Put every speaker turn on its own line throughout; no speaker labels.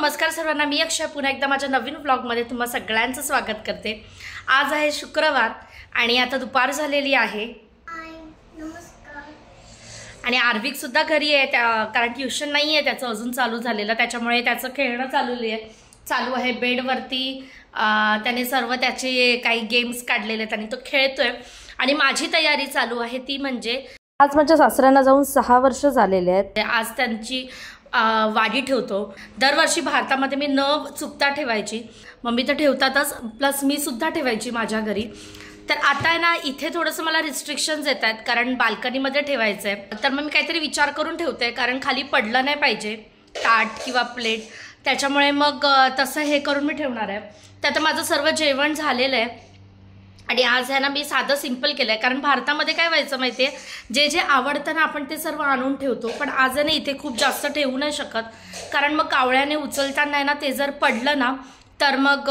नमस्कार सर्वांना, मी अक्षय पुन्हा एकदा माझ्या नवीन व्लॉगमध्ये तुम्हा सगळ्यांचं स्वागत करते। आज आहे शुक्रवार आणि आता दुपार झालेली आहे आणि आर्विक सुद्धा घरी आहे कारण ट्यूशन नाही आहे त्याचं अजून चालू झालेलं, त्याच्यामुळे त्याचं खेळणं चालू आहे बेडवरती। त्याने सर्व त्याचे काही गेम्स काढलेले आहेत आणि तो खेळतोय आणि माझी तयारी चालू आहे ती म्हणजे आज माझ्या सासऱ्यांना जाऊन 6 वर्ष झालेले आहेत। आज त्यांची वाडी ठेवतो। दरवर्षी भारतामध्ये मी न चुकता ठेवायची, मम्मी तर ठेवतातच, प्लस मी सुद्धा ठेवायची माझ्या घरी। तर आता आहे ना इथे थोडंसं मला रिस्ट्रिक्शन्स येत आहेत कारण बाल्कनीमध्ये ठेवायचं आहे, तर मग मी काहीतरी विचार करून ठेवते कारण खाली पडलं नाही पाहिजे ताट किंवा प्लेट, त्याच्यामुळे मग तसं हे करून मी ठेवणार आहे। तर आता माझं सर्व जेवण झालेलं आहे आणि आज आहे ना मी साधं सिंपल केलं आहे कारण भारतामध्ये काय व्हायचं माहिती आहे, जे जे आवडतं ना आपण ते सर्व आणून ठेवतो, पण आज आहे ना इथे खूप जास्त ठेवू नाही शकत कारण मग कावळ्याने उचलताना आहे ना ते जर पडलं ना तर मग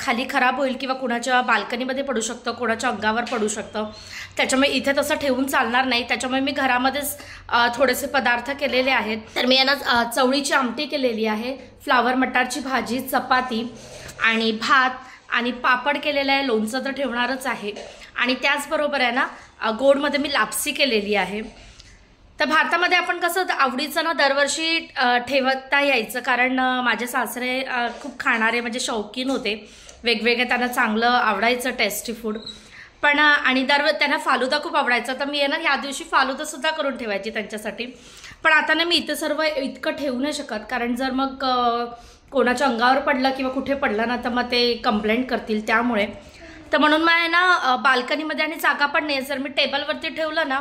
खाली खराब होईल किंवा कुणाच्या बाल्कनीमध्ये पडू शकतं, कोणाच्या अंगावर पडू शकतं, त्याच्यामुळे इथे तसं ठेवून चालणार नाही। त्याच्यामुळे मी घरामध्येच थोडेसे पदार्थ केलेले आहेत। तर मी यांना चवळीची आमटी केलेली आहे, फ्लावर मटारची भाजी, चपाती आणि भात आणि पापड केलेला आहे, लोणचं तर ठेवणारच आहे आणि त्याचबरोबर आहे ना गोडमध्ये मी लापसी केलेली आहे। तर भारतामध्ये आपण कसं आवडीचं ना दरवर्षी ठेवता यायचं कारण माझे सासरे खूप खाणारे म्हणजे शौकीन होते, वेगवेगळे त्यांना चांगलं आवडायचं टेस्टी फूड, पण आणि त्यांना फालुदा खूप आवडायचा, तर मी आहे ना ह्या दिवशी फालुदा सुद्धा करून ठेवायची त्यांच्यासाठी। पण आता ना मी इथे सर्व इतकं ठेवू नाही शकत कारण जर मग कोणाच्या अंगावर पडलं किंवा कुठे पडलं ना तर मग ते कंप्लेंट करतील, त्यामुळे तर म्हणून मग आहे ना बाल्कनीमध्ये आणि जागा पण नाही, जर मी टेबलवरती ठेवलं ना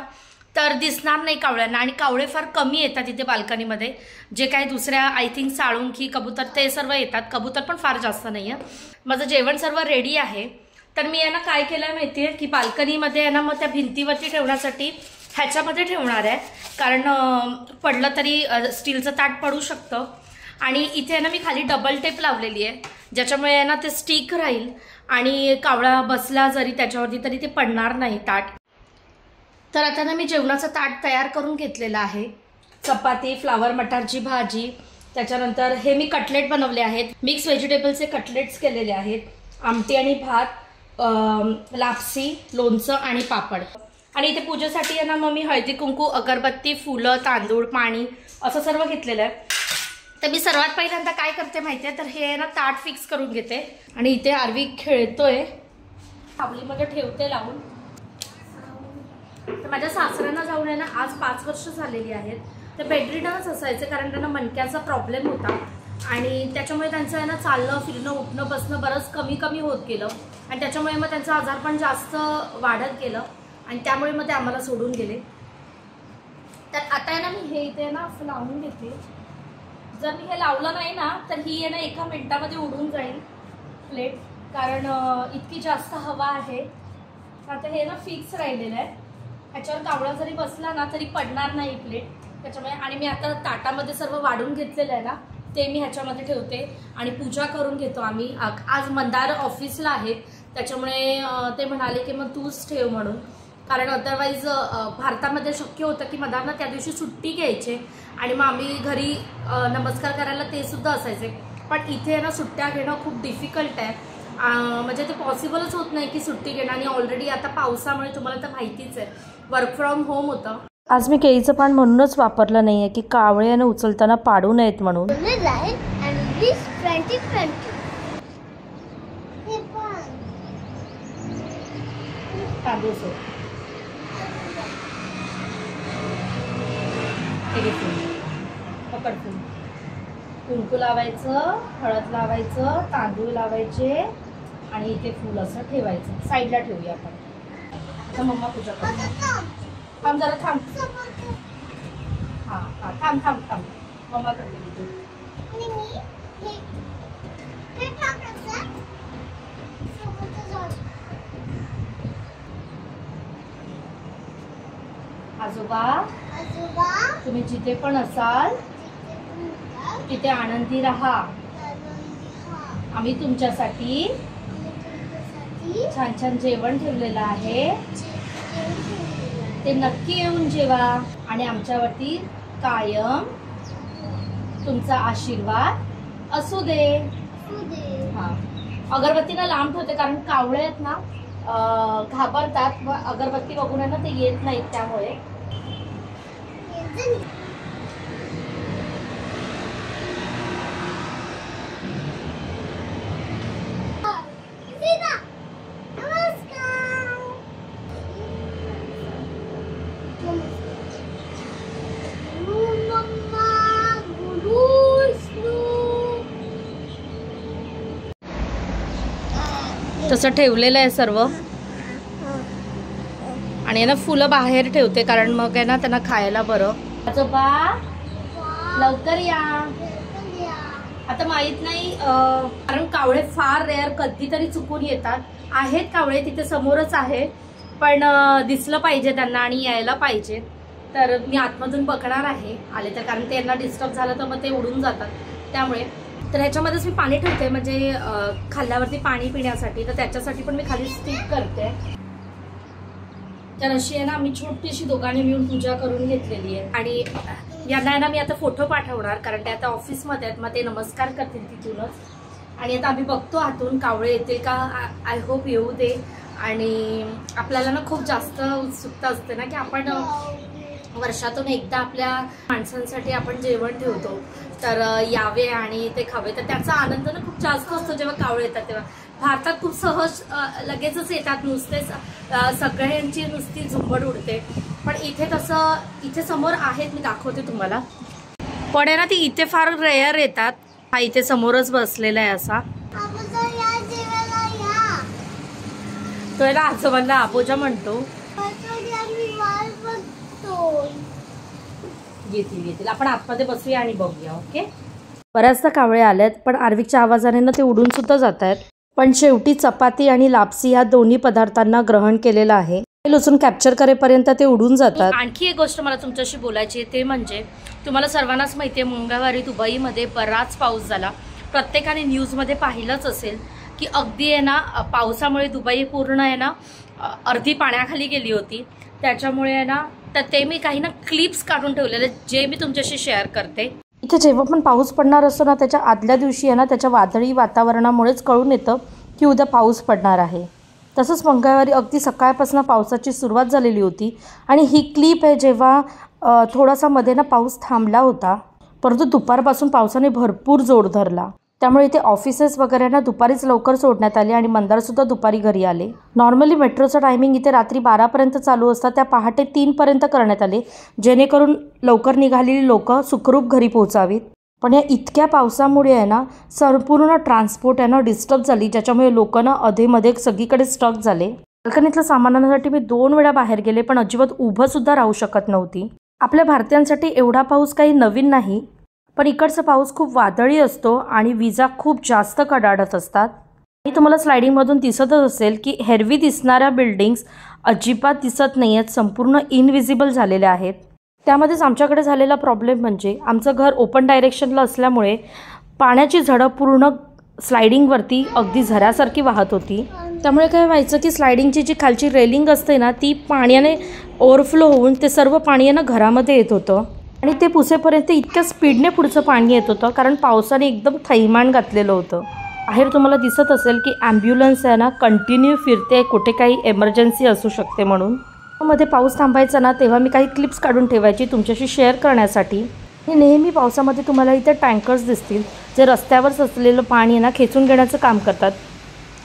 तर दिसणार नाही कावळ्यांना आणि कावळे फार कमी येतात इथे बाल्कनीमध्ये, जे काही दुसऱ्या आय थिंक साळुंकी कबूतर ते सर्व येतात, कबूतर पण फार जास्त नाही आहे। माझं जेवण सर्व रेडी आहे, तर मी आहे ना काय केलं आहे माहिती आहे की बाल्कनीमध्ये आहे ना मग त्या भिंतीवरती ठेवण्यासाठी ह्याच्यामध्ये ठेवणार आहे कारण पडलं तरी स्टीलचं ताट पडू शकतं आणि इथे आहे ना मी खाली डबल टेप लावलेली आहे ज्याच्यामुळे आहे ना ते स्टिक राहील आणि कावळा बसला जरी त्याच्यावरती तरी ते पडणार नाही ताट। तर आता ना मी जेवणाचं ताट तयार करून घेतलेलं आहे, चपाती, फ्लावर मटारची भाजी, त्याच्यानंतर हे मी कटलेट बनवले आहेत, मिक्स व्हेजिटेबलचे कटलेट्स केलेले आहेत, आमटी आणि भात, लापसी, लोणचं आणि पापड। आणि इथे पूजेसाठी आहे ना मग मी हळदी कुंकू, अगरबत्ती, फुलं, तांदूळ, पाणी असं सर्व घेतलेलं आहे। तर मी सर्वात पहिल्यांदा काय करते माहिती आहे, तर हे ना ताट फिक्स करून घेते आणि इथे आर्विक खेळतोय, सावलीमध्ये ठेवते लावून। तर माझ्या सासऱ्यांना जाऊन आहे ना आज 5 वर्ष झालेली आहेत, तर बेडरिडनच असायचे कारण त्यांना मणक्याचा प्रॉब्लेम होता आणि त्याच्यामुळे त्यांचं आहे ना चालणं फिरणं उठणं बसणं बरंच कमी होत गेलं आणि त्याच्यामुळे मग त्यांचं आजारपण जास्त वाढत गेलं आणि त्यामुळे मग ते आम्हाला सोडून गेले। तर आता आहे ना मी हे इथे ना असं लावून घेते, जर मी हे लावलं नाही ना तर ही आहे ना 1 मिनिटामध्ये उडून जाईल प्लेट कारण इतकी जास्त हवा आहे। आता हे ना फिक्स राहिलेलं आहे, ह्याच्यावर कावळा जरी बसला ना तरी पडणार नाही प्लेट, त्याच्यामुळे आणि मी आता ताटामध्ये सर्व वाढून घेतलेलं आहे ना ते मी ह्याच्यामध्ये ठेवते आणि पूजा करून घेतो आम्ही। आज मंदार ऑफिसला आहेत त्याच्यामुळे ते म्हणाले की मग तूच ठेव म्हणून, कारण अदरवाईज भारतामध्ये शक्य होतं की मंदारना त्या दिवशी सुट्टी घ्यायचे आणि मग आम्ही घरी नमस्कार करायला ते सुद्धा असायचे, पण इथे ना सुट्ट्या घेणं खूप डिफिकल्ट आहे, म्हणजे ते पॉसिबलच होत नाही की सुट्टी घेणं आणि ऑलरेडी आता पावसामुळे तुम्हाला तर माहितीच आहे वर्क फ्रॉम होम होतं। आज मी केळीचं पान म्हणूनच वापरलं नाहीये की कावळ्याने उचलताना पाडू नयेत म्हणून। पकड फूल, कुंकू लावायचं, हळद लावायचं, तांदूळ लावायचे आणि इथे फूल असं ठेवायचं, साईडला ठेवूया आपण। आता मम्मा पूजा कर, थांब जरा थांब, हां थांब मम्मा करते। आजोबा तुम्ही जिथे पण असाल तिथे आनंदी राहा, आम्ही तुमच्यासाठी छान छान जेवण ठेवलेलं आहे, ते नक्की येऊन जेवा आणि आमच्यावरती कायम तुमचा आशीर्वाद असू दे. हा, अगरबत्तीला लांब ठेवते कारण कावळे आहेत ना घाबरतात व अगरबत्ती बघून आहे ना ते येत नाहीत त्यामुळे. तसं ठेवलेलं आहे सर्व आणि ना फुलं बाहेर ठेवते कारण मग आहे ना त्यांना खायला बरं. आजोबा लवकर या. आता माहित नाही कारण कावळे फार रेअर कधीतरी चुकून येतात. आहेत कावळे तिथे समोरच आहे पण दिसलं पाहिजे त्यांना आणि यायला पाहिजे. तर मी आतमधून बघणार आहे आले तर, कारण ते यांना डिस्टर्ब झालं तर मग ते उडून जातात त्यामुळे. तर ह्याच्यामध्येच मी पाणी ठेवते म्हणजे खाल्ल्यावरती पाणी पिण्यासाठी. तर त्याच्यासाठी पण मी खाली स्टिक करते. तर अशी आहे ना मी छोटीशी दोघांनी मिळून पूजा करून घेतलेली आहे. आणि यांना आहे ना मी आता फोटो पाठवणार कारण ते आता ऑफिसमध्ये आहेत, मग ते नमस्कार करतील तिथूनच. आणि आता आम्ही बघतो आतून कावळे येतील का. आय होप येऊ दे. आणि आपल्याला ना खूप जास्त उत्सुकता असते ना की आपण वर्षातून एकदा आपल्या माणसांसाठी आपण जेवण ठेवतो तर यावे आणि ते खावे. तर त्याचा आनंद ना खूप जास्त असतो जेव्हा कावळे येतात तेव्हा. भारतात खूप सहज लगेचच येतात नुसतेच, सगळ्यांची नुसती झुंबड उडते. पण इथे तसं इथे समोर आहेत, मी दाखवते तुम्हाला. पण आहे ना ती इथे फार रेअर येतात. हा इथे समोरच बसलेला आहे असा. तो आहे ना आजोबांना आबोजा म्हणतो. येतील आपण आतमध्ये बसूया आणि बघूया. ओके. बऱ्याचदा कावळे आलेत पण आर्विकच्या आवाजाने ना ते उडून सुद्धा जात आहेत. पण शेवटी चपाती आणि लापसी या दोन्ही पदार्थांना ग्रहण केलेलं आहे. लसूण कॅप्चर करेपर्यंत ते उडून जातात. आणखी एक गोष्ट मला तुमच्याशी बोलायची आहे ते म्हणजे तुम्हाला सर्वांनाच माहिती आहे मंगळवारी दुबईमध्ये बराच पाऊस झाला. प्रत्येकाने न्यूजमध्ये पाहिलंच असेल की अगदी आहे ना पावसामुळे दुबई पूर्ण आहे ना अर्धी पाण्याखाली गेली होती. त्याच्यामुळे आहे ना तर ते मी काही ना क्लिप्स काढून ठेवलेले जे मी तुमच्याशी शेअर करते. इथे जेव्हा पण पाऊस पडणार असतो ना त्याच्या आदल्या दिवशी आहे ना त्याच्या वादळी वातावरणामुळेच कळून येतं की उद्या पाऊस पडणार आहे. तसंच मंगळवारी अगदी सकाळपासून पावसाची सुरुवात झालेली होती आणि ही क्लिप आहे जेव्हा थोडासा मध्ये ना पाऊस थांबला होता परंतु दुपारपासून पावसाने भरपूर जोर धरला. त्यामुळे इथे ऑफिसेस वगैरे ना दुपारीच लवकर सोडण्यात आले आणि मंदारसुद्धा दुपारी घरी आले. नॉर्मली मेट्रोचं टायमिंग इथे रात्री 12पर्यंत चालू असतं, त्या पहाटे 3पर्यंत करण्यात आले जेणेकरून लवकर निघालेली लोक सुखरूप घरी पोहोचावीत. पण या इतक्या पावसामुळे आहे ना संपूर्ण ट्रान्सपोर्ट आहे ना डिस्टर्ब झाली ज्याच्यामुळे लोक ना अधेमध्ये सगळीकडे स्टक झाले. बाल्कनीतल्या सामानांसाठी मी 2 वेळा बाहेर गेले पण अजिबात उभं सुद्धा राहू शकत नव्हती. आपल्या भारतीयांसाठी एवढा पाऊस काही नवीन नाही पण इकडचा पाऊस खूप वादळी असतो आणि विजा खूप जास्त कडाडत असतात. आणि तुम्हाला स्लायडिंगमधून दिसतच असेल की हेरवी दिसणाऱ्या बिल्डिंग्स अजिबात दिसत नाही आहेत, संपूर्ण इनविजिबल झालेल्या आहेत. त्यामध्येच आमच्याकडे झालेला प्रॉब्लेम म्हणजे आमचं घर ओपन डायरेक्शनला असल्यामुळे पाण्याची झडप पूर्ण स्लायडिंगवरती अगदी झऱ्यासारखी वाहत होती. त्यामुळे काय व्हायचं की स्लायडिंगची जी खालची रेलिंग असते ना ती पाण्याने ओव्हरफ्लो होऊन ते सर्व पाणी ना घरामध्ये येत होतं आणि ते पुसेपर्यंत इतक्या स्पीडने पुढचं पाणी येत होतं कारण पावसाने एकदम थैमान घातलेलं होतं. बाहेर तुम्हाला दिसत असेल की ॲम्ब्युलन्स आहे ना कंटिन्यू फिरते, कुठे काही एमर्जन्सी असू शकते म्हणून. मध्ये पाऊस थांबायचा ना तेव्हा मी काही क्लिप्स काढून ठेवायची तुमच्याशी शेअर करण्यासाठी. नेहमी पावसामध्ये तुम्हाला इथे टँकर्स दिसतील जे रस्त्यावरच असलेलं पाणी ना खेचून घेण्याचं काम करतात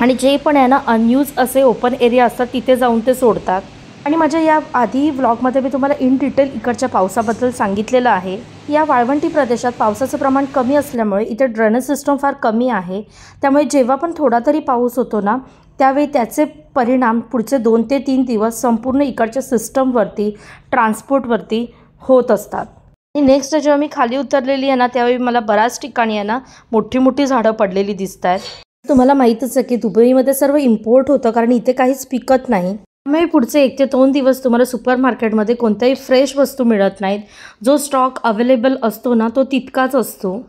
आणि जे पण आहे ना अनयूज असे ओपन एरिया असतात तिथे जाऊन ते सोडतात. आणि माझ्या या आधी व्लॉगमध्ये मी तुम्हाला इन डिटेल इकडच्या पावसाबद्दल सांगितलेलं आहे. या वाळवंटी प्रदेशात पावसाचं प्रमाण कमी असल्यामुळे इथे ड्रेनेज सिस्टम फार कमी आहे. त्यामुळे जेव्हा पण थोडा तरी पाऊस होतो ना त्यावेळी त्याचे परिणाम पुढचे 2 ते 3 दिवस संपूर्ण इकडच्या सिस्टमवरती ट्रान्सपोर्टवरती होत असतात. आणि नेक्स्ट जेव्हा मी खाली उतरलेली आहे ना त्यावेळी मला बऱ्याच ठिकाणी आहे ना मोठी मोठी झाडं पडलेली दिसत आहेत. तुम्हाला माहीतच आहे की दुबईमध्ये सर्व इम्पोर्ट होतं कारण इथे काहीच पिकत नाही. त्यामुळे पुढचे 1 ते 2 दिवस तुम्हाला सुपर मार्केटमध्ये कोणत्याही फ्रेश वस्तू मिळत नाहीत. जो स्टॉक अवेलेबल असतो ना तो तितकाच असतो.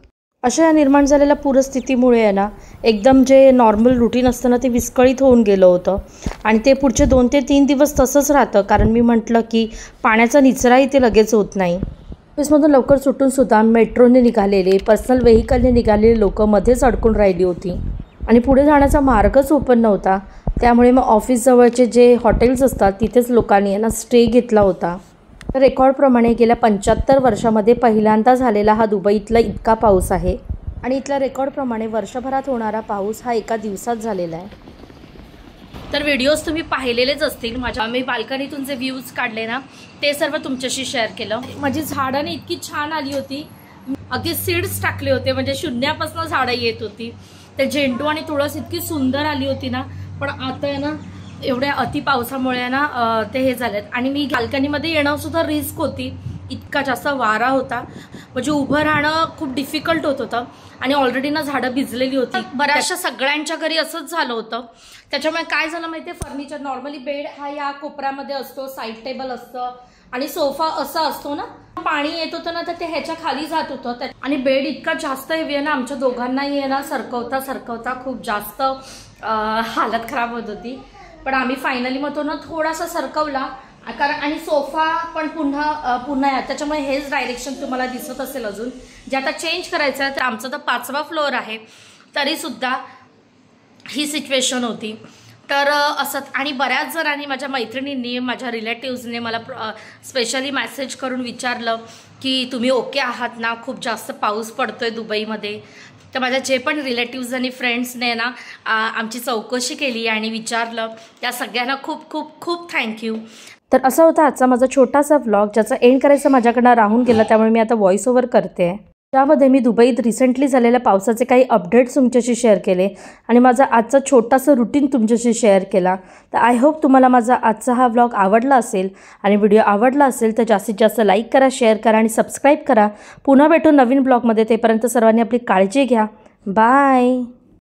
अशा या निर्माण झालेल्या पूरस्थितीमुळे आहे ना एकदम जे नॉर्मल रुटीन असतं ना ते विस्कळीत होऊन गेलं होतं आणि ते पुढचे 2 ते 3 दिवस तसंच राहतं कारण मी म्हटलं की पाण्याचा निचरा इथे लगेच होत नाही. ऑफिसमधून लवकर सुटूनसुद्धा मेट्रोने निघालेले, पर्सनल व्हेकलने निघालेले लोक मध्येच अडकून राहिली होती आणि पुढे जाण्याचा मार्गच ओपन नव्हता. त्यामुळे मग ऑफिसजवळचे जे हॉटेल्स असतात तिथेच लोकांनी यांना स्टे घेतला होता. तर रेकॉर्डप्रमाणे गेल्या 75 वर्षामध्ये पहिल्यांदा झालेला हा दुबईतला इतका पाऊस आहे आणि इथल्या रेकॉर्डप्रमाणे वर्षभरात होणारा पाऊस हा एका दिवसात झालेला आहे. तर व्हिडिओज तुम्ही पाहिलेलेच असतील. मी बाल्कनीतून जे व्ह्यूज काढले ना ते सर्व तुमच्याशी शेअर केलं. माझी झाडाने इतकी छान आली होती, अगदी सीड्स टाकले होते, म्हणजे शून्यापासून झाडं येत होती. ते झेंडू आणि तुळस इतकी सुंदर आली होती ना. पण आता आहे ना एवढ्या अति पावसामुळे ना ते हे झालेत. आणि मी बाल्कनीमध्ये येणं सुद्धा रिस्क होती, इतका जास्त वारा होता, म्हणजे उभं राहणं खूप डिफिकल्ट होत होतं. आणि ऑलरेडी ना झाडं भिजलेली होती. बऱ्याचशा सगळ्यांच्या घरी असंच झालं होतं. त्याच्यामुळे काय झालं माहितीये, फर्निचर नॉर्मली बेड हा या कोपऱ्यामध्ये असतो, साईड टेबल असतं आणि सोफा असा असतो ना. पाणी येत होतं ना तर ते ह्याच्या खाली जात होतं. आणि बेड इतका जास्त हेवी आहे ना, आमच्या दोघांनाही आहे ना सरकवता खूप जास्त हालत खराब होत होती. पण आम्ही फायनली मग तो ना थोडासा सरकवला, कारण आणि सोफा पण पुन्हा त्याच्यामुळे हेच डायरेक्शन तुम्हाला दिसत असेल अजून जे आता चेंज करायचं आहे. तर आमचा तर 5वा फ्लोअर आहे, तरीसुद्धा ही सिच्युएशन होती. तर असं. आणि बऱ्याच जणांनी, माझ्या मैत्रिणींनी, माझ्या रिलेटिव्सने मला स्पेशली मेसेज करून विचारलं की तुम्ही ओके आहात ना, खूप जास्त पाऊस पडतोय दुबईमध्ये. तर माझ्या जे पण रिलेटिव्स आणि फ्रेंड्सने ना आमची चौकशी केली आणि विचारलं, त्या सगळ्यांना खूप खूप खूप थँक्यू. तर असा होता आजचा माझा छोटासा व्लॉग, ज्याचा एंड करायचा माझ्याकडनं राहून गेला. त्यामुळे मी आता व्हॉइस ओव्हर करते. त्यामध्ये मी दुबईत रिसेंटली झालेल्या पावसाचे काही अपडेट्स तुमच्याशी शेअर केले आणि माझा आजचा छोटासा रुटीन तुमच्याशी शेअर केला. तर आय होप तुम्हाला माझा आजचा हा व्लॉग आवडला असेल. आणि व्हिडिओ आवडला असेल तर जास्तीत जास्त लाईक करा, शेअर करा आणि सबस्क्राईब करा. पुन्हा भेटू नवीन ब्लॉगमध्ये. तेपर्यंत सर्वांनी आपली काळजी घ्या. बाय.